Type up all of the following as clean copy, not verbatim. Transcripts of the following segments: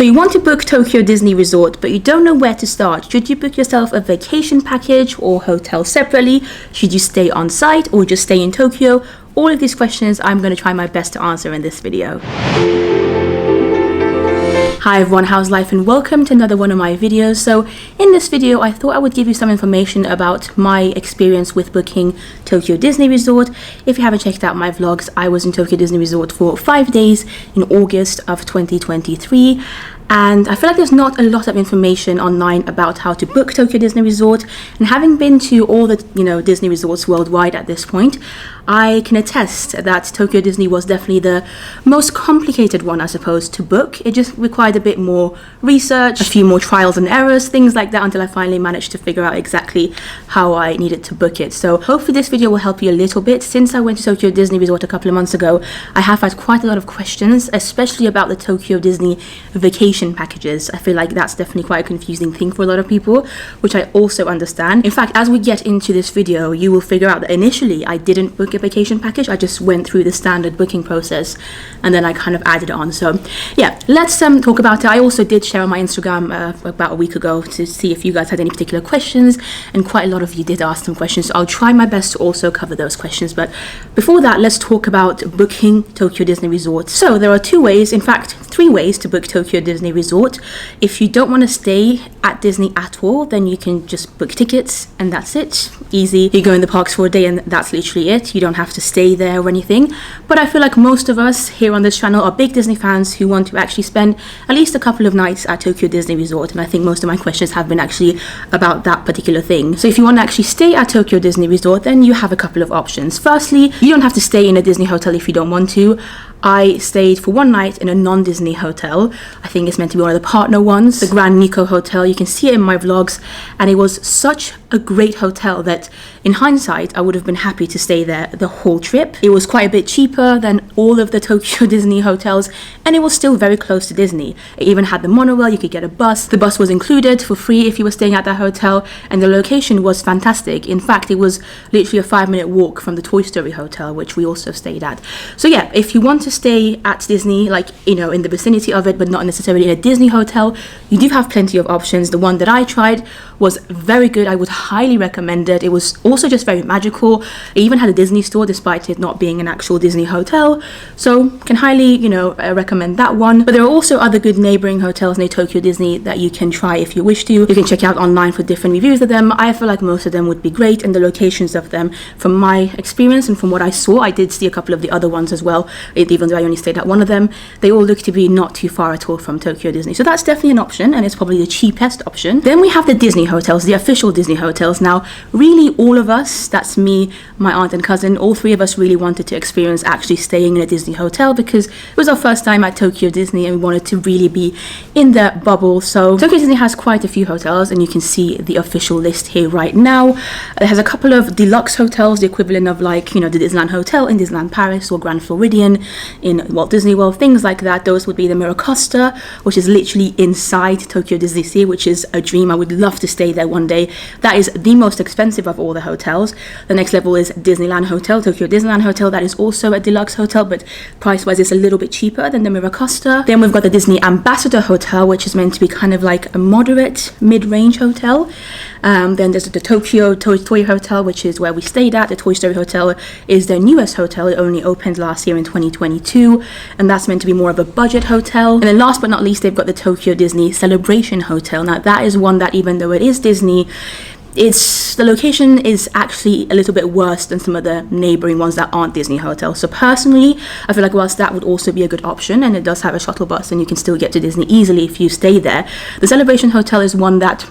So you want to book Tokyo Disney Resort, but you don't know where to start. Should you book yourself a vacation package or hotel separately? Should you stay on site or just stay in Tokyo? All of these questions I'm going to try my best to answer in this video. Hi everyone, how's life and welcome to another one of my videos. So in this video I thought I would give you some information about my experience with booking Tokyo Disney Resort. If you haven't checked out my vlogs, I was in Tokyo Disney Resort for 5 days in August of 2023. And I feel like there's not a lot of information online about how to book Tokyo Disney Resort. And having been to all the, Disney resorts worldwide at this point, I can attest that Tokyo Disney was definitely the most complicated one, I suppose, to book. It just required a bit more research, a few more trials and errors, things like that, until I finally managed to figure out exactly how I needed to book it. So hopefully this video will help you a little bit. Since I went to Tokyo Disney Resort a couple of months ago, I have had quite a lot of questions, especially about the Tokyo Disney vacation packages. I feel like that's definitely quite a confusing thing for a lot of people, which I also understand. In fact, as we get into this video, you will figure out that initially I didn't book a vacation package. I just went through the standard booking process and then I kind of added on. So yeah, let's talk about it. I also did share on my Instagram about a week ago to see if you guys had any particular questions, and quite a lot of you did ask some questions, so I'll try my best to also cover those questions. But before that, let's talk about booking Tokyo Disney Resort. So there are 2 ways, in fact 3 ways to book Tokyo Disney Resort. If you don't want to stay at Disney at all, then you can just book tickets and that's it. Easy. You go in the parks for a day and that's literally it. You don't have to stay there or anything. But I feel like most of us here on this channel are big Disney fans who want to actually spend at least a couple of nights at Tokyo Disney Resort, and I think most of my questions have been actually about that particular thing. So if you want to actually stay at Tokyo Disney Resort, then you have a couple of options. Firstly, you don't have to stay in a Disney hotel if you don't want to. I stayed for 1 night in a non-Disney hotel. I think it's meant to be one of the partner ones, the Grand Nikko Hotel. You can see it in my vlogs, and it was such a great hotel that in hindsight I would have been happy to stay there the whole trip. It was quite a bit cheaper than all of the Tokyo Disney hotels, and it was still very close to Disney. It even had the monorail. You could get a bus. The bus was included for free if you were staying at that hotel, and the location was fantastic. In fact, it was literally a 5-minute walk from the Toy Story Hotel, which we also stayed at. So yeah, if you want to stay at Disney, in the vicinity of it, but not necessarily in a Disney hotel, you do have plenty of options. The one that I tried was very good. I would highly recommend it. It was also just very magical. It even had a Disney store despite it not being an actual Disney hotel, so can highly recommend that one. But there are also other good neighboring hotels near Tokyo Disney that you can try if you wish to. You can check out online for different reviews of them. I feel like most of them would be great, and the locations of them, from my experience and from what I saw, I did see a couple of the other ones as well, even though I only stayed at one of them. They all look to be not too far at all from Tokyo Disney, so that's definitely an option, and it's probably the cheapest option. Then we have the Disney hotels, the official Disney hotels. Now really all of us, that's me, my aunt and cousin, all 3 of us really wanted to experience actually staying in a Disney hotel because it was our first time at Tokyo Disney and we wanted to really be in that bubble. So Tokyo Disney has quite a few hotels, and you can see the official list here right now. It has a couple of deluxe hotels, the equivalent of the Disneyland Hotel in Disneyland Paris or Grand Floridian in Walt Disney World, things like that. Those would be the Miracosta, which is literally inside Tokyo Disney Sea, which is a dream. I would love to stay there one day. That is the most expensive of all the hotels. The next level is Disneyland Hotel, Tokyo Disneyland Hotel. That is also a deluxe hotel, but price-wise it's a little bit cheaper than the Miracosta. Then we've got the Disney Ambassador Hotel, which is meant to be kind of like a moderate mid-range hotel. Then there's the Tokyo Toy Hotel, which is where we stayed at. The Toy Story Hotel is their newest hotel. It only opened last year in 2022, and that's meant to be more of a budget hotel. And then last but not least, they've got the Tokyo Disney Celebration Hotel. Now that is one that, even though it is Disney, the location is actually a little bit worse than some of the neighboring ones that aren't Disney hotels. So personally, I feel like whilst that would also be a good option, and it does have a shuttle bus and you can still get to Disney easily if you stay there, the Celebration Hotel is one that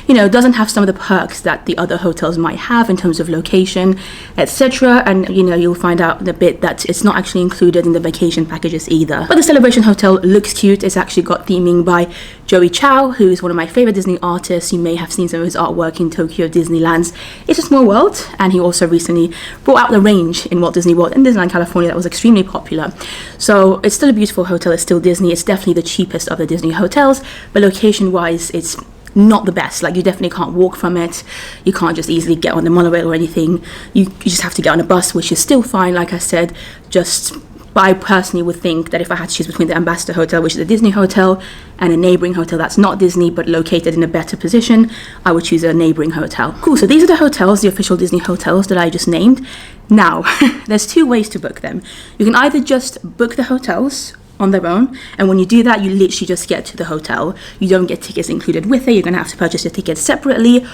doesn't have some of the perks that the other hotels might have in terms of location, etc. And you'll find out in a bit that it's not actually included in the vacation packages either. But the Celebration Hotel looks cute. It's actually got theming by Joey Chow, who is one of my favorite Disney artists. You may have seen some of his artwork in Tokyo Disneyland's It's a Small World, and he also recently brought out the range in Walt Disney World in Disneyland California that was extremely popular. So it's still a beautiful hotel. It's still Disney. It's definitely the cheapest of the Disney hotels, but location wise it's not the best. You definitely can't walk from it. You can't just easily get on the monorail or anything. You just have to get on a bus, which is still fine. Like I said, just But I personally would think that if I had to choose between the Ambassador Hotel, which is a Disney hotel, and a neighboring hotel that's not Disney but located in a better position, I would choose a neighboring hotel. Cool, so these are the hotels, the official Disney hotels that I just named. Now, there's two ways to book them. You can either just book the hotels on their own, and when you do that, you literally just get to the hotel. You don't get tickets included with it. You're going to have to purchase your tickets separately.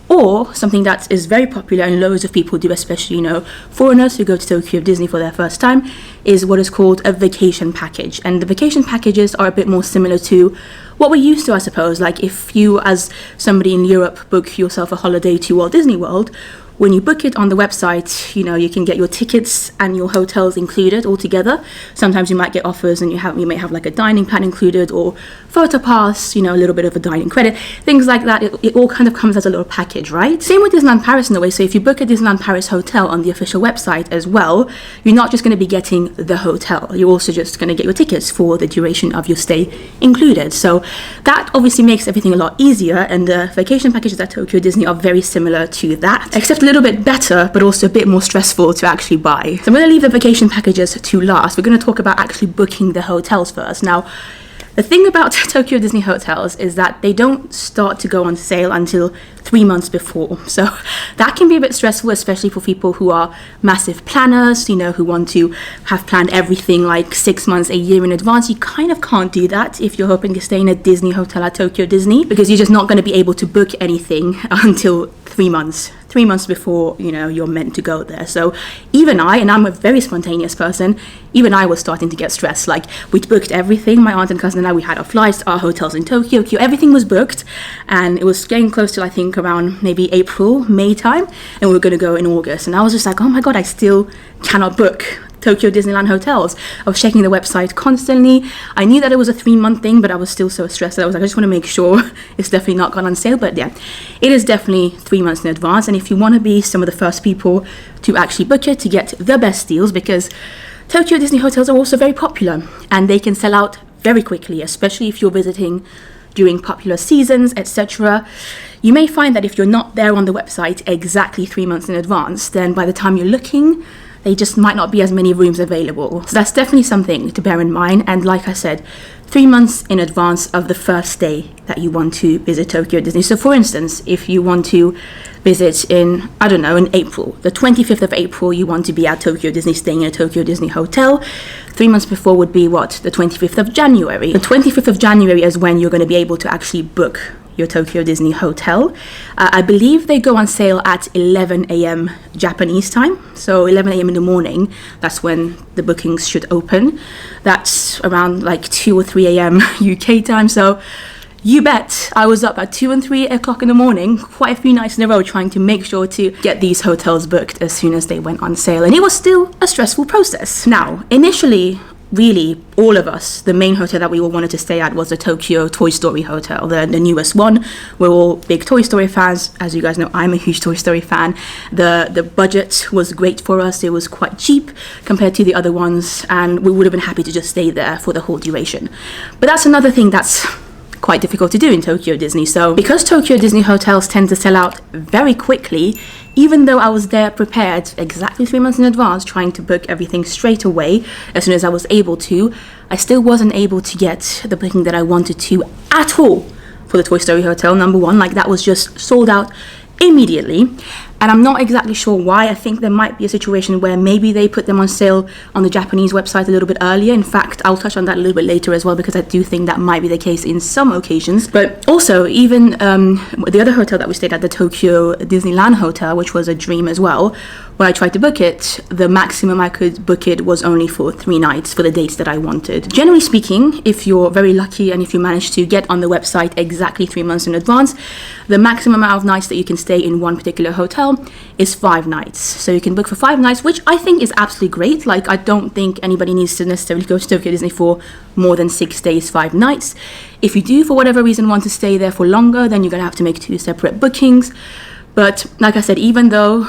Or something that is very popular and loads of people do, especially, foreigners who go to Tokyo Disney for their first time, is what is called a vacation package. And the vacation packages are a bit more similar to what we're used to, I suppose. Like if you, as somebody in Europe, book yourself a holiday to Walt Disney World, when you book it on the website, you can get your tickets and your hotels included all together. Sometimes you might get offers and you may have like a dining plan included, or photo pass, a little bit of a dining credit, things like that. It all kind of comes as a little package, right? Same with Disneyland Paris in a way. So if you book a Disneyland Paris hotel on the official website as well, you're not just going to be getting the hotel. You're also just going to get your tickets for the duration of your stay included. So that obviously makes everything a lot easier, and the vacation packages at Tokyo Disney are very similar to that, except a little bit better, but also a bit more stressful to actually buy. So I'm going to leave the vacation packages to last. We're going to talk about actually booking the hotels first. Now, the thing about Tokyo Disney hotels is that they don't start to go on sale until 3 months before. So that can be a bit stressful, especially for people who are massive planners, who want to have planned everything like 6 months, a year in advance. You kind of can't do that if you're hoping to stay in a Disney hotel at Tokyo Disney, because you're just not going to be able to book anything until 3 months. 3 months before, you're meant to go there. So even and I'm a very spontaneous person, even I was starting to get stressed. Like, we'd booked everything, my aunt and cousin and I, we had our flights, our hotels in Tokyo, everything was booked, and it was getting close to, I think, around maybe April, May time, and we were going to go in August. And I was just like, oh my God, I still cannot book Tokyo Disneyland hotels. I was checking the website constantly. I knew that it was a 3-month thing, but I was still so stressed that I was like, I just want to make sure it's definitely not gone on sale. But yeah, it is definitely 3 months in advance. And if you want to be some of the first people to actually book it, to get the best deals, because Tokyo Disney hotels are also very popular and they can sell out very quickly, especially if you're visiting during popular seasons, etc. You may find that if you're not there on the website exactly 3 months in advance, then by the time you're looking, they just might not be as many rooms available. So that's definitely something to bear in mind. And like I said, 3 months in advance of the first day that you want to visit Tokyo Disney. So for instance, if you want to visit in April, the 25th of April, you want to be at Tokyo Disney, staying in a Tokyo Disney hotel. 3 months before would be the 25th of January. The 25th of January is when you're going to be able to actually book your Tokyo Disney hotel. I believe they go on sale at 11 a.m. Japanese time. So 11 a.m. in the morning, that's when the bookings should open. That's around like 2 or 3 a.m. UK time. So you bet I was up at 2 and 3 o'clock in the morning, quite a few nights in a row, trying to make sure to get these hotels booked as soon as they went on sale. And it was still a stressful process. Now, initially, really, all of us, the main hotel that we all wanted to stay at was the Tokyo Toy Story Hotel, the newest one. We're all big Toy Story fans. As you guys know, I'm a huge Toy Story fan. The budget was great for us. It was quite cheap compared to the other ones, and we would have been happy to just stay there for the whole duration. But that's another thing that's quite difficult to do in Tokyo Disney. So because Tokyo Disney hotels tend to sell out very quickly, even though I was there prepared exactly 3 months in advance, trying to book everything straight away as soon as I was able to, I still wasn't able to get the booking that I wanted to at all for the Toy Story Hotel, number one. Like, that was just sold out immediately. And I'm not exactly sure why. I think there might be a situation where maybe they put them on sale on the Japanese website a little bit earlier. In fact, I'll touch on that a little bit later as well, because I do think that might be the case in some occasions. But also, even the other hotel that we stayed at, the Tokyo Disneyland Hotel, which was a dream as well, when I tried to book it, the maximum I could book it was only for 3 nights for the dates that I wanted. Generally speaking, if you're very lucky and if you manage to get on the website exactly 3 months in advance, the maximum amount of nights that you can stay in one particular hotel is 5 nights. So you can book for 5 nights, which I think is absolutely great. Like, I don't think anybody needs to necessarily go to Tokyo Disney for more than 6 days, 5 nights. If you do, for whatever reason, want to stay there for longer, then you're going to have to make 2 separate bookings. But like I said, even though,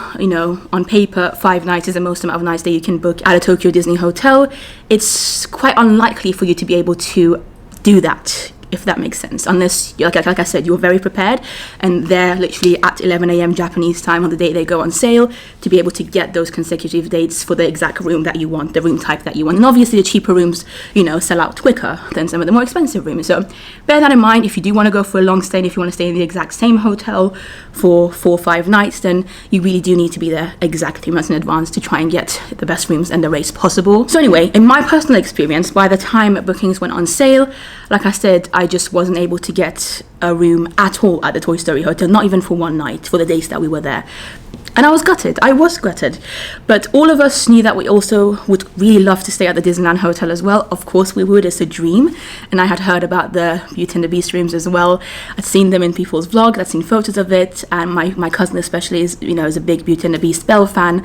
on paper, 5 nights is the most amount of nights that you can book at a Tokyo Disney hotel, it's quite unlikely for you to be able to do that if that makes sense, unless, like I said, you're very prepared and they're literally at 11 a.m. Japanese time on the day they go on sale to be able to get those consecutive dates for the exact room that you want, the room type that you want. And obviously the cheaper rooms, you know, sell out quicker than some of the more expensive rooms. So bear that in mind if you do want to go for a long stay, and if you want to stay in the exact same hotel for 4 or 5 nights, then you really do need to be there exactly 3 months in advance to try and get the best rooms and the rates possible. So anyway, in my personal experience, by the time bookings went on sale, like I said, I just wasn't able to get a room at all at the Toy Story Hotel, not even for one night, for the days that we were there. And I was gutted. But all of us knew that we also would really love to stay at the Disneyland Hotel as well. Of course we would, it's a dream. And I had heard about the Beauty and the Beast rooms as well. I'd seen them in people's vlogs, I'd seen photos of it, and my cousin especially is a big Beauty and the Beast Belle fan.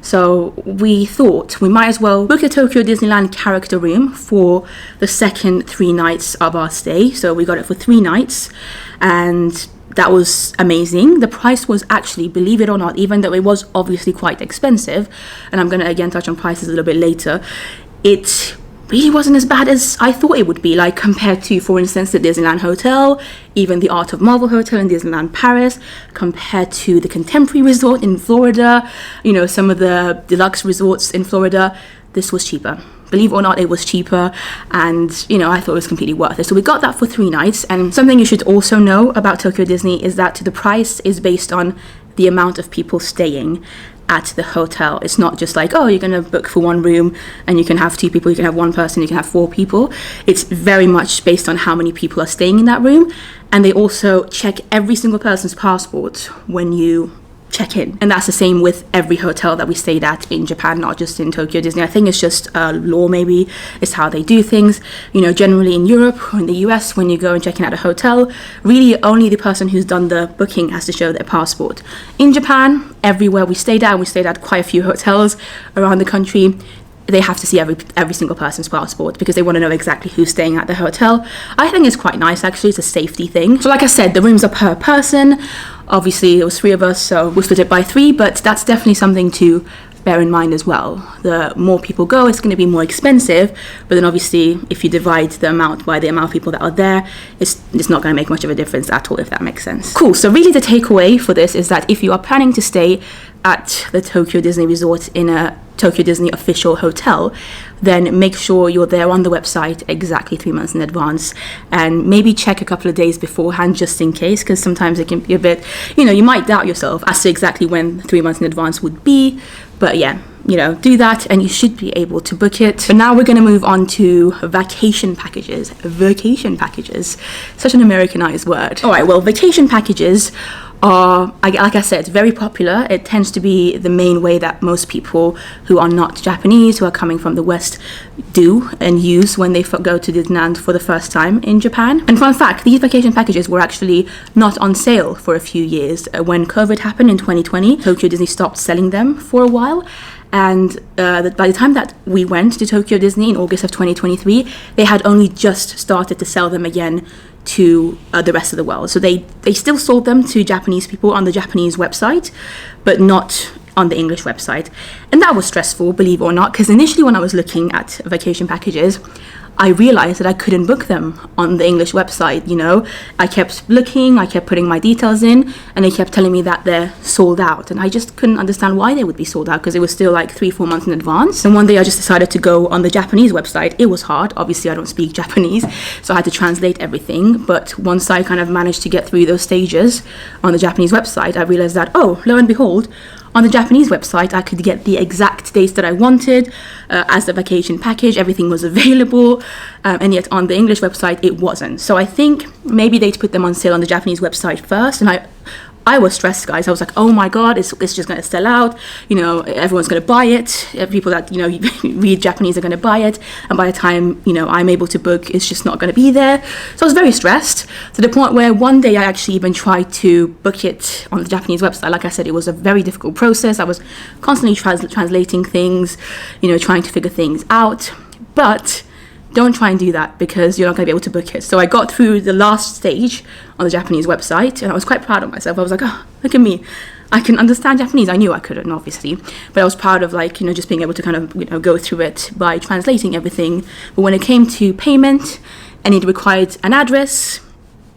So we thought we might as well book a Tokyo Disneyland character room for the second 3 nights of our stay. So we got it for 3 nights, and that was amazing. The price was actually, believe it or not, even though it was obviously quite expensive, and I'm going to again touch on prices a little bit later, it really wasn't as bad as I thought it would be, like compared to, for instance, the Disneyland Hotel, even the Art of Marvel Hotel in Disneyland Paris, compared to the Contemporary Resort in Florida, some of the deluxe resorts in Florida. This was cheaper. Believe it or not, it was cheaper, and I thought it was completely worth it. So we got that for 3 nights. And something you should also know about Tokyo Disney is that the price is based on the amount of people staying at the hotel. It's not just like, oh, you're going to book for 1 room and you can have 2 people, you can have 1 person, you can have 4 people. It's very much based on how many people are staying in that room. And they also check every single person's passport when you check in, and that's the same with every hotel that we stayed at in Japan, not just in Tokyo Disney. I think it's just law, maybe it's how they do things. Generally in Europe or in the US, when you go and check in at a hotel, really only the person who's done the booking has to show their passport. In Japan, everywhere we stayed at quite a few hotels around the country, they have to see every single person's passport because they want to know exactly who's staying at the hotel. I think it's quite nice, actually. It's a safety thing. So like I said, the rooms are per person. Obviously, it was 3 of us, so we split it by 3, but that's definitely something to bear in mind as well. The more people go, it's going to be more expensive, but then obviously, if you divide the amount by the amount of people that are there, it's not going to make much of a difference at all, if that makes sense. Cool, so really the takeaway for this is that if you are planning to stay at the Tokyo Disney Resort in a Tokyo Disney official hotel, then make sure you're there on the website exactly 3 months in advance, and maybe check a couple of days beforehand just in case, because sometimes it can be a bit, you might doubt yourself as to exactly when 3 months in advance would be. But yeah, do that and you should be able to book it. But now we're going to move on to vacation packages. Such an Americanized word. All right, well, vacation packages are, like I said, very popular. It tends to be the main way that most people who are not Japanese, who are coming from the West, do and use when they go to Disneyland for the first time in Japan. And fun fact, these vacation packages were actually not on sale for a few years. When COVID happened in 2020, Tokyo Disney stopped selling them for a while. And by the time that we went to Tokyo Disney in August of 2023, they had only just started to sell them again to the rest of the world. So they still sold them to Japanese people on the Japanese website, but not on the English website. And that was stressful, believe it or not, because initially when I was looking at vacation packages, I realized that I couldn't book them on the English website. I kept looking, I kept putting my details in, and they kept telling me that they're sold out. And I just couldn't understand why they would be sold out, because it was still like 3-4 months in advance. And one day I just decided to go on the Japanese website. It was hard. Obviously, I don't speak Japanese, so I had to translate everything. But once I kind of managed to get through those stages on the Japanese website, I realized that, oh, lo and behold, on the Japanese website, I could get the exact dates that I wanted as the vacation package. Everything was available, and yet on the English website, it wasn't. So I think maybe they'd put them on sale on the Japanese website first, and I was stressed, guys. I was like, oh my God, it's just going to sell out. Everyone's going to buy it. People that, read Japanese are going to buy it. And by the time, I'm able to book, it's just not going to be there. So I was very stressed, to the point where one day I actually even tried to book it on the Japanese website. Like I said, it was a very difficult process. I was constantly translating things, trying to figure things out. But don't try and do that, because you're not going to be able to book it. So I got through the last stage on the Japanese website, and I was quite proud of myself. I was like, oh, look at me. I can understand Japanese. I knew I couldn't, obviously, but I was proud of, just being able to kind of, go through it by translating everything. But when it came to payment and it required an address,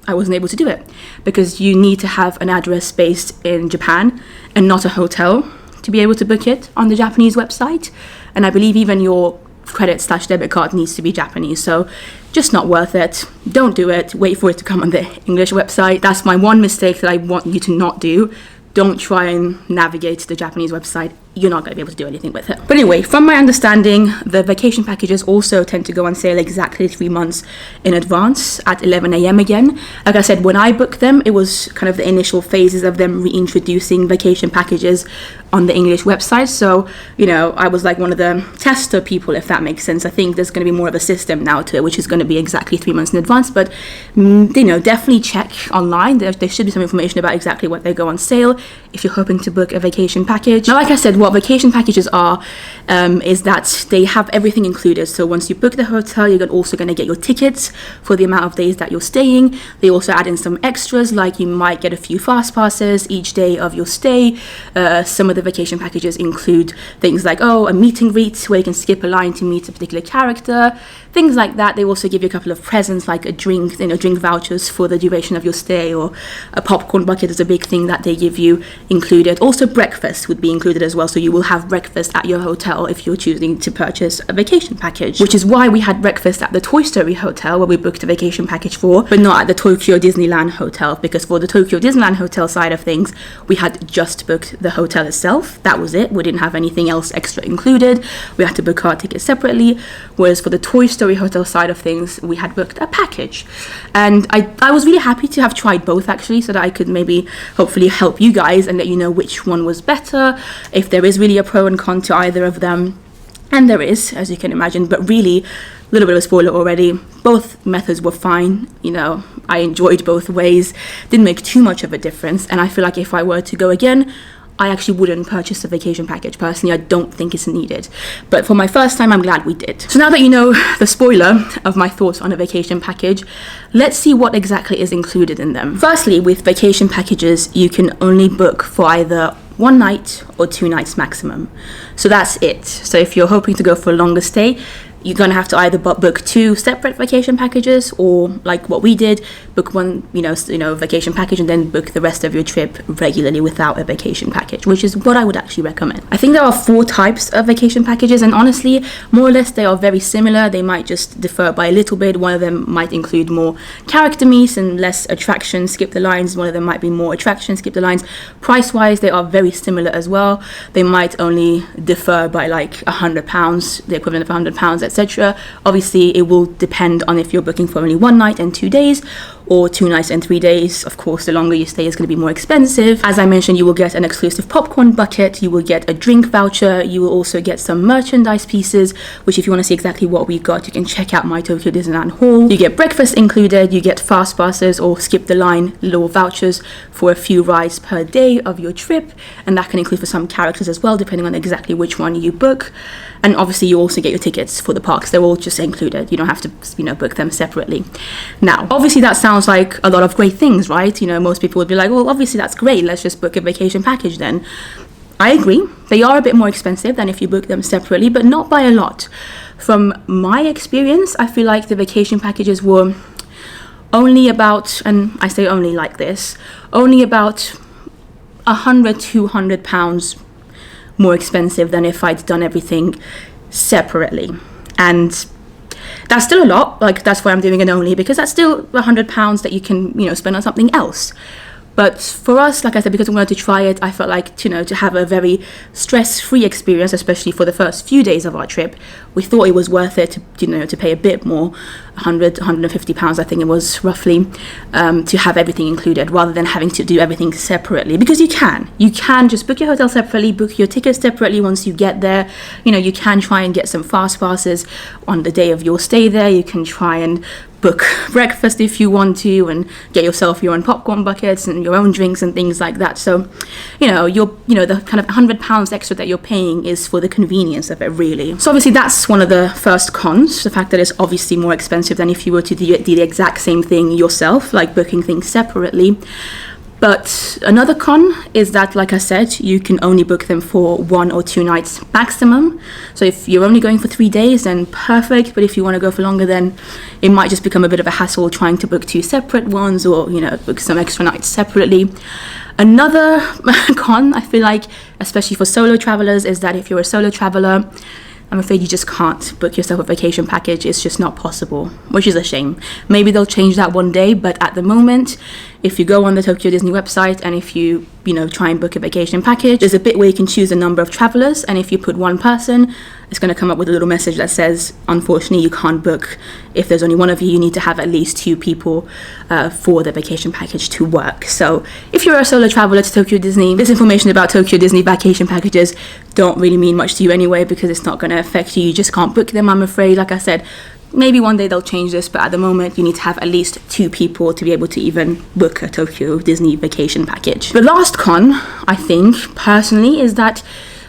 I wasn't able to do it because you need to have an address based in Japan and not a hotel to be able to book it on the Japanese website. And I believe even your credit/debit card needs to be Japanese, so just not worth it. Don't do it. Wait for it to come on the English website. That's my one mistake that I want you to not do. Don't try and navigate the Japanese website. You're not going to be able to do anything with it. But anyway, from my understanding, the vacation packages also tend to go on sale exactly 3 months in advance at 11 a.m. again. Like I said, when I booked them, it was kind of the initial phases of them reintroducing vacation packages on the English website. So, you know, I was like one of the tester people, if that makes sense. I think there's going to be more of a system now to it, which is going to be exactly 3 months in advance. But, you know, definitely check online. There should be some information about exactly what they go on sale if you're hoping to book a vacation package. Now, like I said, what vacation packages are is that they have everything included. So once you book the hotel, you're also going to get your tickets for the amount of days that you're staying. They also add in some extras, like you might get a few fast passes each day of your stay. Some of the vacation packages include things like, a meet and greet where you can skip a line to meet a particular character, things like that. They also give you a couple of presents, like a drink, drink vouchers for the duration of your stay, or a popcorn bucket is a big thing that they give you included. Also, breakfast would be included as well, so you will have breakfast at your hotel if you're choosing to purchase a vacation package, which is why we had breakfast at the Toy Story hotel where we booked a vacation package for, but not at the Tokyo Disneyland hotel, because for the Tokyo Disneyland hotel side of things, we had just booked the hotel itself. That was it. We didn't have anything else extra included. We had to book our tickets separately, whereas for the Toy Story hotel side of things, we had booked a package. And I was really happy to have tried both, actually, so that I could maybe hopefully help you guys and let you know which one was better, if there is really a pro and con to either of them. And there is, as you can imagine, but really, a little bit of a spoiler already, both methods were fine. I enjoyed both ways, didn't make too much of a difference, and I feel like if I were to go again, I actually wouldn't purchase a vacation package. Personally, I don't think it's needed. But for my first time, I'm glad we did. So now that you know the spoiler of my thoughts on a vacation package, let's see what exactly is included in them. Firstly, with vacation packages, you can only book for either 1 night or 2 nights maximum. So that's it. So if you're hoping to go for a longer stay, you're going to have to either book 2 separate vacation packages, or like what we did, book one, vacation package and then book the rest of your trip regularly without a vacation package, which is what I would actually recommend. I think there are 4 types of vacation packages, and honestly, more or less they are very similar. They might just differ by a little bit. One of them might include more character meets and less attractions, skip the lines. One of them might be more attractions, skip the lines. Price-wise, they are very similar as well. They might only differ by like £100, the equivalent of £100, etc. Obviously, it will depend on if you're booking for only 1 night and 2 days, or 2 nights and 3 days. Of course, the longer you stay is going to be more expensive. As I mentioned, you will get an exclusive popcorn bucket, you will get a drink voucher, you will also get some merchandise pieces, which if you want to see exactly what we got, you can check out my Tokyo Disneyland haul. You get breakfast included, you get fast passes or skip the line little vouchers for a few rides per day of your trip, and that can include for some characters as well, depending on exactly which one you book. And obviously you also get your tickets for the parks. They're all just included. You don't have to, book them separately. Now, obviously that sounds like a lot of great things, right? Most people would be like, well, obviously that's great. Let's just book a vacation package then. I agree. They are a bit more expensive than if you book them separately, but not by a lot. From my experience, I feel like the vacation packages were only about, and I say only like this, only about £100-200 more expensive than if I'd done everything separately. And that's still a lot. Like, that's why I'm doing it only, because that's still £100 that you can, spend on something else. But for us, like I said, because we wanted to try it, I felt like, to have a very stress-free experience, especially for the first few days of our trip, we thought it was worth it to pay a bit more, £150, I think it was roughly, to have everything included, rather than having to do everything separately. Because you can just book your hotel separately, book your tickets separately once you get there. You can try and get some fast passes on the day of your stay there. You can try and book breakfast if you want to, and get yourself your own popcorn buckets and your own drinks and things like that. So, the kind of £100 extra that you're paying is for the convenience of it, really. So obviously that's one of the first cons, the fact that it's obviously more expensive than if you were to do the exact same thing yourself, like booking things separately. But another con is that, like I said, you can only book them for 1 or 2 nights maximum. So if you're only going for 3 days, then perfect. But if you want to go for longer, then it might just become a bit of a hassle trying to book 2 separate ones, or, you know, book some extra nights separately. Another con, I feel like, especially for solo travelers, is that if you're a solo traveler, I'm afraid you just can't book yourself a vacation package. It's just not possible, which is a shame. Maybe they'll change that one day, but at the moment, if you go on the Tokyo Disney website and if you try and book a vacation package, there's a bit where you can choose a number of travelers, and if you put 1 person, it's going to come up with a little message that says, unfortunately, you can't book. If there's only 1 of you, you need to have at least 2 people for the vacation package to work. So if you're a solo traveler to Tokyo Disney, this information about Tokyo Disney vacation packages don't really mean much to you anyway, because it's not going to affect you. You just can't book them, I'm afraid. Like I said, maybe one day they'll change this, but at the moment you need to have at least 2 people to be able to even book a Tokyo Disney vacation package. The last con, I think, personally, is that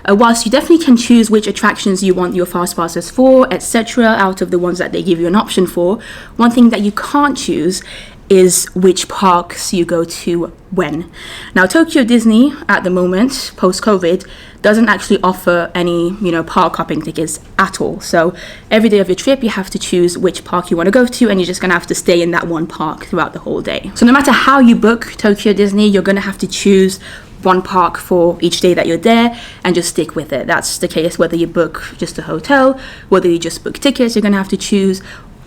whilst you definitely can choose which attractions you want your fast passes for, etc., out of the ones that they give you an option for, one thing that you can't choose is which parks you go to when. Now, Tokyo Disney at the moment, post-COVID, doesn't actually offer any, park hopping tickets at all. So every day of your trip, you have to choose which park you want to go to, and you're just going to have to stay in that one park throughout the whole day. So no matter how you book Tokyo Disney, you're going to have to choose 1 park for each day that you're there and just stick with it. That's the case whether you book just a hotel, whether you just book tickets, you're going to have to choose.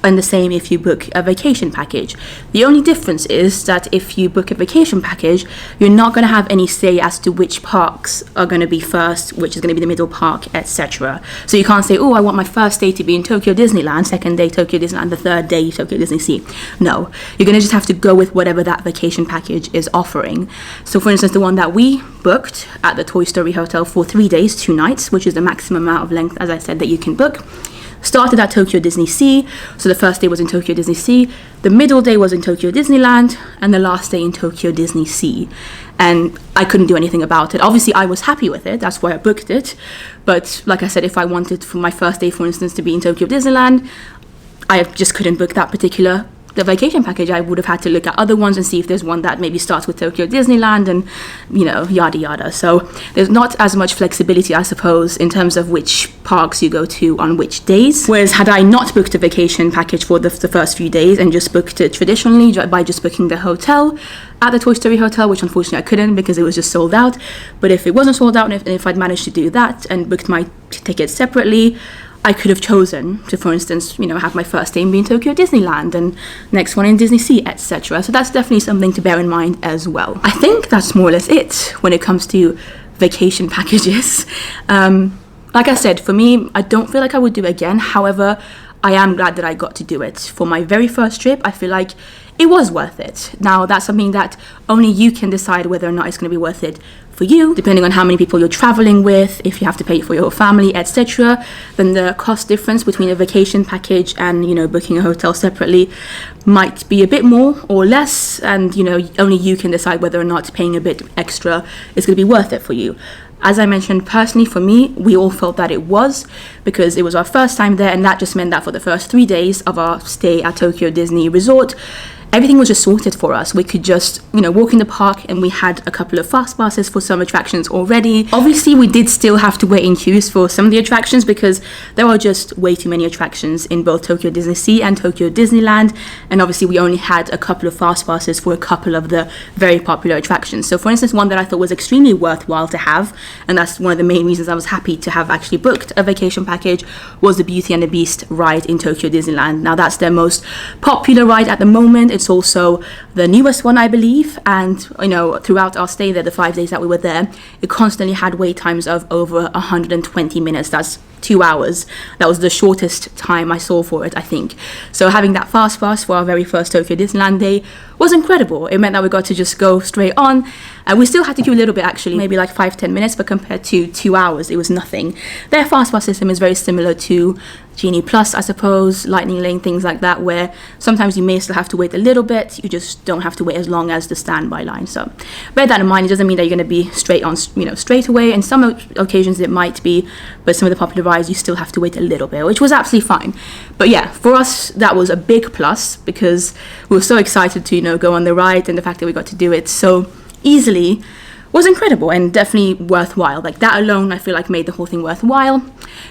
And the same if you book a vacation package. The only difference is that if you book a vacation package, you're not going to have any say as to which parks are going to be first, which is going to be the middle park, etc. So you can't say, oh, I want my first day to be in Tokyo Disneyland, second day Tokyo Disneyland, the third day Tokyo Disney Sea. No, you're going to just have to go with whatever that vacation package is offering. So for instance, the one that we booked at the Toy Story Hotel for 3 days, 2 nights, which is the maximum amount of length, as I said, that you can book, started at Tokyo Disney Sea. So the first day was in Tokyo Disney Sea, the middle day was in Tokyo Disneyland, and the last day in Tokyo Disney Sea. And I couldn't do anything about it. Obviously, I was happy with it. That's why I booked it. But like I said, if I wanted for my first day, for instance, to be in Tokyo Disneyland, I just couldn't book that particular vacation package. I would have had to look at other ones and see if there's one that maybe starts with Tokyo Disneyland and, yada yada. So there's not as much flexibility, I suppose, in terms of which parks you go to on which days. Whereas had I not booked a vacation package for the first few days and just booked it traditionally by just booking the hotel at the Toy Story Hotel, which unfortunately I couldn't because it was just sold out. But if it wasn't sold out, and if I'd managed to do that and booked my tickets separately, I could have chosen to, for instance, have my first day in being Tokyo Disneyland and next one in Disney Sea, etc. So that's definitely something to bear in mind as well. I think that's more or less it when it comes to vacation packages. Like I said, for me, I don't feel like I would do it again. However, I am glad that I got to do it. For my very first trip, I feel like it was worth it. Now, that's something that only you can decide whether or not it's going to be worth it for you, depending on how many people you're traveling with, if you have to pay for your family, etc. Then the cost difference between a vacation package and, booking a hotel separately might be a bit more or less, and, only you can decide whether or not paying a bit extra is going to be worth it for you. As I mentioned, personally, for me, we all felt that it was, because it was our first time there, and that just meant that for the first 3 days of our stay at Tokyo Disney Resort, everything was just sorted for us. We could just, walk in the park, and we had a couple of fast passes for some attractions already. Obviously, we did still have to wait in queues for some of the attractions because there are just way too many attractions in both Tokyo Disney Sea and Tokyo Disneyland. And obviously, we only had a couple of fast passes for a couple of the very popular attractions. So for instance, one that I thought was extremely worthwhile to have, and that's one of the main reasons I was happy to have actually booked a vacation package, was the Beauty and the Beast ride in Tokyo Disneyland. Now, that's their most popular ride at the moment. It's also the newest one, I believe, and throughout our stay there, the 5 days that we were there, it constantly had wait times of over 120 minutes. That's 2 hours. That was the shortest time I saw for it, I think. So having that fast pass for our very first Tokyo Disneyland day was incredible. It meant that we got to just go straight on, and we still had to queue a little bit, actually, maybe like 5-10 minutes, but compared to 2 hours, it was nothing. Their fast pass system is very similar to Genie Plus, I suppose, Lightning Lane, things like that, where sometimes you may still have to wait a little bit. You just don't have to wait as long as the standby line. So bear that in mind. It doesn't mean that you're going to be straight on, straight away. In some occasions it might be, but some of the popular rides you still have to wait a little bit, which was absolutely fine. But yeah, for us that was a big plus because we were so excited to go on the ride, and the fact that we got to do it so easily was incredible and definitely worthwhile. Like that alone, I feel like made the whole thing worthwhile.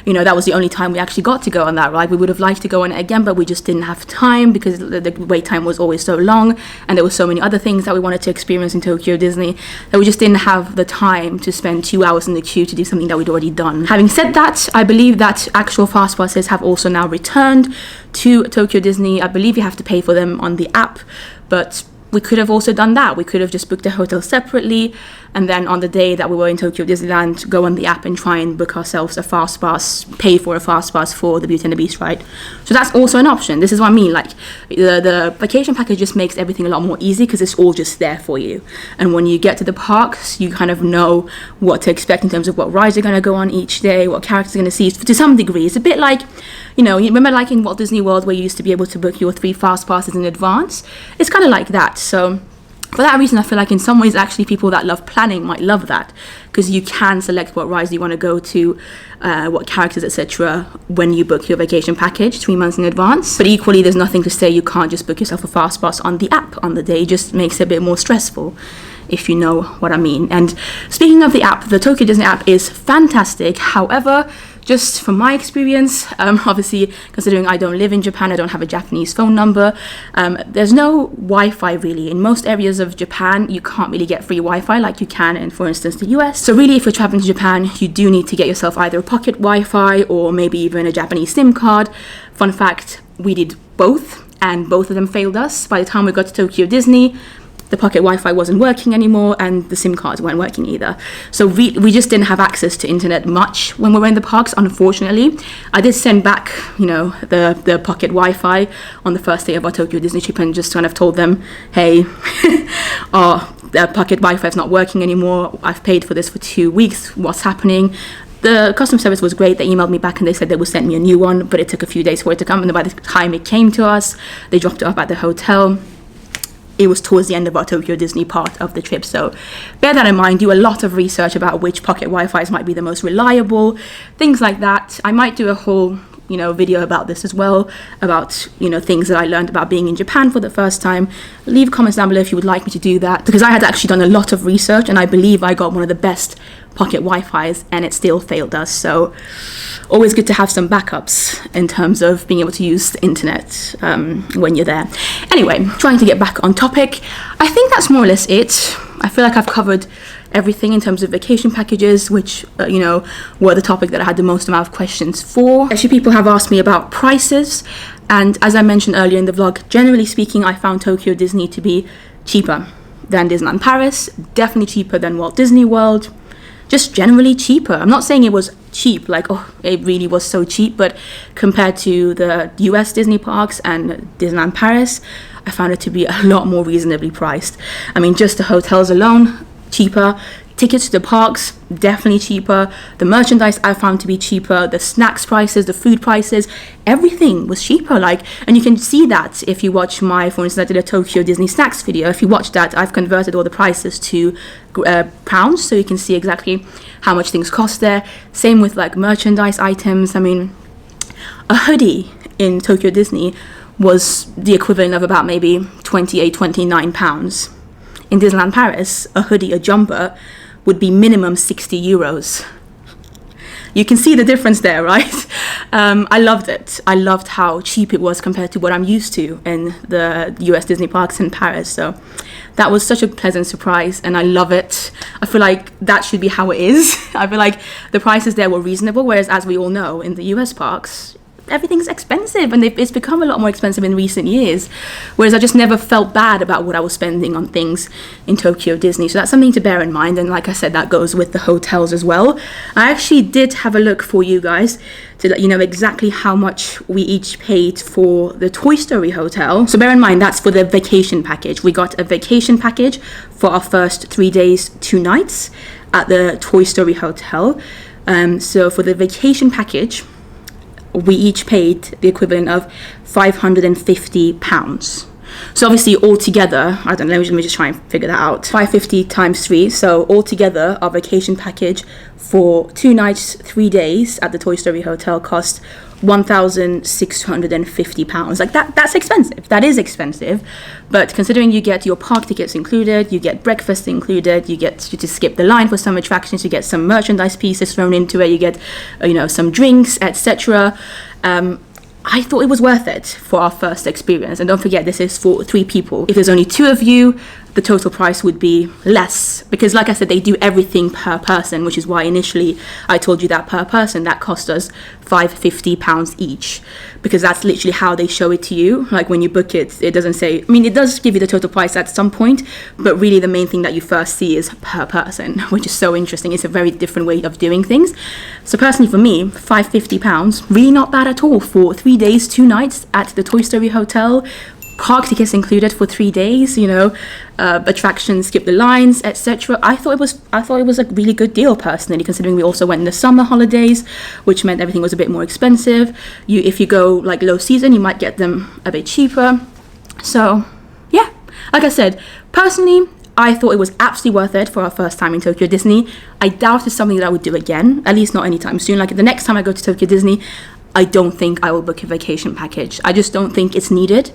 You know, that was the only time we actually got to go on that ride. We would have liked to go on it again, but we just didn't have time because the wait time was always so long, and there were so many other things that we wanted to experience in Tokyo Disney that we just didn't have the time to spend 2 hours in the queue to do something that we'd already done. Having said that, I believe that actual fast passes have also now returned to Tokyo Disney. I believe you have to pay for them on the app, but we could have also done that. We could have just booked a hotel separately, and then on the day that we were in Tokyo Disneyland, go on the app and try and book ourselves a fast pass, pay for a fast pass for the Beauty and the Beast ride. So that's also an option. This is what I mean, like the vacation package just makes everything a lot more easy because it's all just there for you. And when you get to the parks, you kind of know what to expect in terms of what rides you're going to go on each day, what characters you're going to see. To some degree, it's a bit like, you know, you remember like in Walt Disney World where you used to be able to book your 3 fast passes in advance? It's kind of like that. So for that reason, I feel like in some ways actually people that love planning might love that, because you can select what rides you want to go to, what characters, etc. when you book your vacation package 3 months in advance. But equally, there's nothing to say you can't just book yourself a fast pass on the app on the day. It just makes it a bit more stressful, if you know what I mean. And speaking of the app, the Tokyo Disney app is fantastic. However, just from my experience, obviously considering I don't live in Japan, I don't have a Japanese phone number, there's no Wi-Fi really. In most areas of Japan, you can't really get free Wi-Fi like you can in, for instance, the US. So really, if you're traveling to Japan, you do need to get yourself either a pocket Wi-Fi or maybe even a Japanese SIM card. Fun fact, we did both, and both of them failed us. By the time we got to Tokyo Disney, the pocket Wi-Fi wasn't working anymore, and the SIM cards weren't working either. So we just didn't have access to internet much when we were in the parks, unfortunately. I did send back, you know, the pocket Wi-Fi on the first day of our Tokyo Disney trip and just kind of told them, hey, the pocket Wi-Fi is not working anymore. I've paid for this for 2 weeks. What's happening? The customer service was great. They emailed me back and they said they would send me a new one, but it took a few days for it to come. And by the time it came to us, they dropped it off at the hotel. It was towards the end of our Tokyo Disney part of the trip, so bear that in mind. Do a lot of research about which pocket Wi-Fi's might be the most reliable, things like that. I might do a whole, you know, video about this as well, about, you know, things that I learned about being in Japan for the first time. Leave comments down below if you would like me to do that, because I had actually done a lot of research and I believe I got one of the best pocket Wi-Fi's and it still failed us. So always good to have some backups in terms of being able to use the internet when you're there. Anyway, trying to get back on topic, I think that's more or less it. I feel like I've covered everything in terms of vacation packages, which you know, were the topic that I had the most amount of questions for. Actually, people have asked me about prices, and as I mentioned earlier in the vlog, generally speaking, I found Tokyo Disney to be cheaper than Disneyland Paris, definitely cheaper than Walt Disney World, just generally cheaper. I'm not saying it was cheap, like, oh, it really was so cheap, but compared to the US Disney parks and Disneyland Paris, I found it to be a lot more reasonably priced. I mean, just the hotels alone, cheaper. Tickets to the parks, definitely cheaper. The merchandise I found to be cheaper. The snacks prices, the food prices, everything was cheaper. Like, and you can see that if you watch my, for instance, I did a Tokyo Disney snacks video. If you watch that, I've converted all the prices to pounds, so you can see exactly how much things cost there. Same with like merchandise items. I mean, a hoodie in Tokyo Disney was the equivalent of about maybe 28, 29 pounds. In Disneyland Paris, a hoodie, a jumper, would be minimum 60 euros. You can see the difference there, right? I loved it. I loved how cheap it was compared to what I'm used to in the US Disney parks in Paris. So that was such a pleasant surprise, and I love it. I feel like that should be how it is. I feel like the prices there were reasonable, whereas as we all know, in the US parks, everything's expensive, and it's become a lot more expensive in recent years, whereas I just never felt bad about what I was spending on things in Tokyo Disney. So that's something to bear in mind, and like I said, that goes with the hotels as well. I actually did have a look for you guys to let you know exactly how much we each paid for the Toy Story hotel. So bear in mind, that's for the vacation package. We got a vacation package for our first 3 days, 2 nights at the Toy Story hotel. So for the vacation package, we each paid the equivalent of £550. So obviously altogether, I don't know, let me just try and figure that out. 550 times 3. So altogether, our vacation package for 2 nights, 3 days at the Toy Story Hotel cost £1,650. Like that's expensive. That is expensive. But considering you get your park tickets included, you get breakfast included, you get to skip the line for some attractions, you get some merchandise pieces thrown into it, you get, some drinks, etc. I thought it was worth it for our first experience. And don't forget, this is for 3 people. If there's only 2 of you, the total price would be less, because like I said, they do everything per person, which is why initially I told you that per person that cost us £550 each, because that's literally how they show it to you. Like when you book it, it doesn't say, it does give you the total price at some point, but really the main thing that you first see is per person, which is so interesting. It's a very different way of doing things. So personally for me, £550, really not bad at all for 3 days, 2 nights at the Toy Story Hotel. Park tickets included for 3 days, attractions, skip the lines, etc. I thought it was a really good deal personally, considering we also went in the summer holidays, which meant everything was a bit more expensive. If you go like low season, you might get them a bit cheaper. So yeah, like I said, personally, I thought it was absolutely worth it for our first time in Tokyo Disney. I doubt it's something that I would do again, at least not anytime soon. Like the next time I go to Tokyo Disney, I don't think I will book a vacation package. I just don't think it's needed.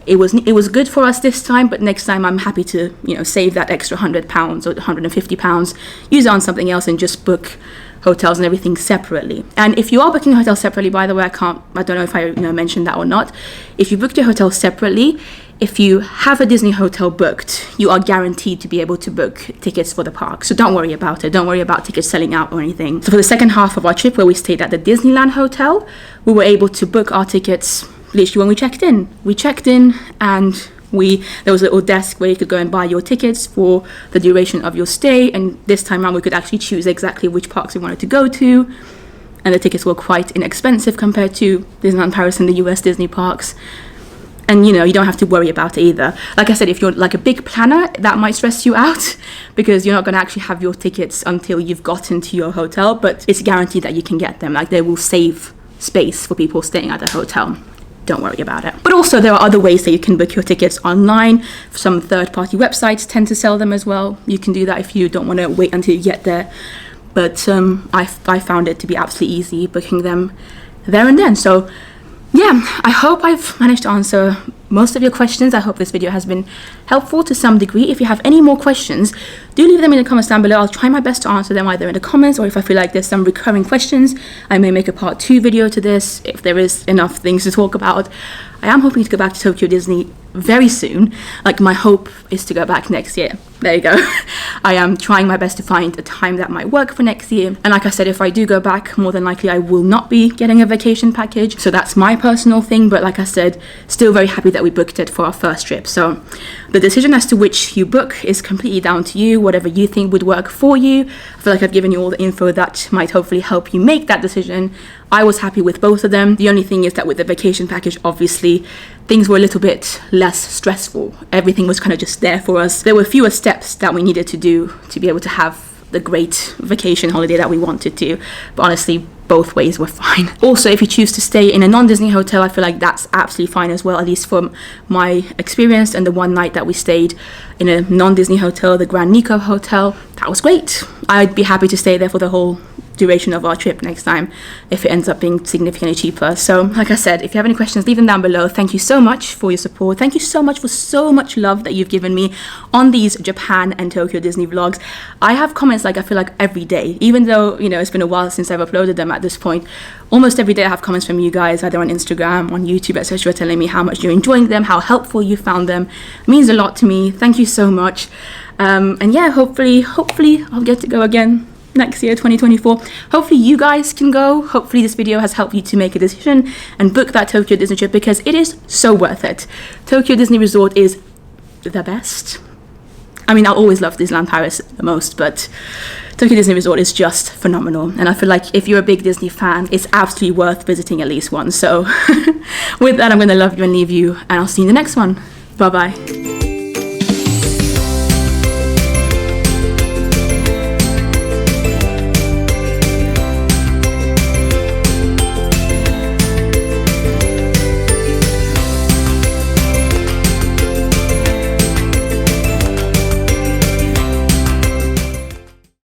It was good for us this time, but next time I'm happy to save that extra £100 or £150, use it on something else, and just book hotels and everything separately. And if you are booking hotels separately, by the way, I don't know if I mentioned that or not. If you booked your hotel separately, if you have a Disney hotel booked, you are guaranteed to be able to book tickets for the park. So don't worry about it. Don't worry about tickets selling out or anything. So for the second half of our trip, where we stayed at the Disneyland hotel, we were able to book our tickets literally when we checked in. We checked in and there was a little desk where you could go and buy your tickets for the duration of your stay. And this time around, we could actually choose exactly which parks we wanted to go to. And the tickets were quite inexpensive compared to Disneyland Paris and the US Disney parks. And you don't have to worry about it either. Like I said, if you're like a big planner, that might stress you out because you're not going to actually have your tickets until you've gotten to your hotel, but it's guaranteed that you can get them. Like they will save space for people staying at the hotel. Don't worry about it. But also there are other ways that you can book your tickets online. Some third-party websites tend to sell them as well. You can do that if you don't want to wait until you get there. But I found it to be absolutely easy booking them there and then. So yeah, I hope I've managed to answer most of your questions. I hope this video has been helpful to some degree. If you have any more questions, do leave them in the comments down below. I'll try my best to answer them either in the comments, or if I feel like there's some recurring questions, I may make a part 2 video to this if there is enough things to talk about. I am hoping to go back to Tokyo Disney very soon. Like my hope is to go back next year. There you go. I am trying my best to find a time that might work for next year. And like I said, if I do go back, more than likely I will not be getting a vacation package. So that's my personal thing. But like I said, still very happy that we booked it for our first trip. So the decision as to which you book is completely down to you, whatever you think would work for you. I feel like I've given you all the info that might hopefully help you make that decision. I was happy with both of them. The only thing is that with the vacation package, obviously, things were a little bit less stressful. Everything was kind of just there for us. There were fewer steps that we needed to do to be able to have the great vacation holiday that we wanted to. But honestly, both ways were fine. Also, if you choose to stay in a non-Disney hotel, I feel like that's absolutely fine as well, at least from my experience. And the one night that we stayed in a non-Disney hotel, the Grand Nico Hotel, that was great. I'd be happy to stay there for the whole duration of our trip next time if it ends up being significantly cheaper. So like I said, if you have any questions, leave them down below. Thank you so much for your support. Thank you so much for so much love that you've given me on these Japan and Tokyo Disney vlogs. I have comments like I feel like every day, even though it's been a while since I've uploaded them at this point. Almost every day I have comments from you guys, either on Instagram, on YouTube, etc., telling me how much you're enjoying them, how helpful you found them. It means a lot to me. Thank you so much. And yeah, hopefully I'll get to go again next year, 2024. Hopefully you guys can go. Hopefully this video has helped you to make a decision and book that Tokyo Disney trip, because it is so worth it. Tokyo Disney Resort is the best. I mean, I'll always love Disneyland Paris the most, but Tokyo Disney Resort is just phenomenal. And I feel like if you're a big Disney fan, it's absolutely worth visiting at least once. So with that, I'm going to love you and leave you, and I'll see you in the next one. Bye bye.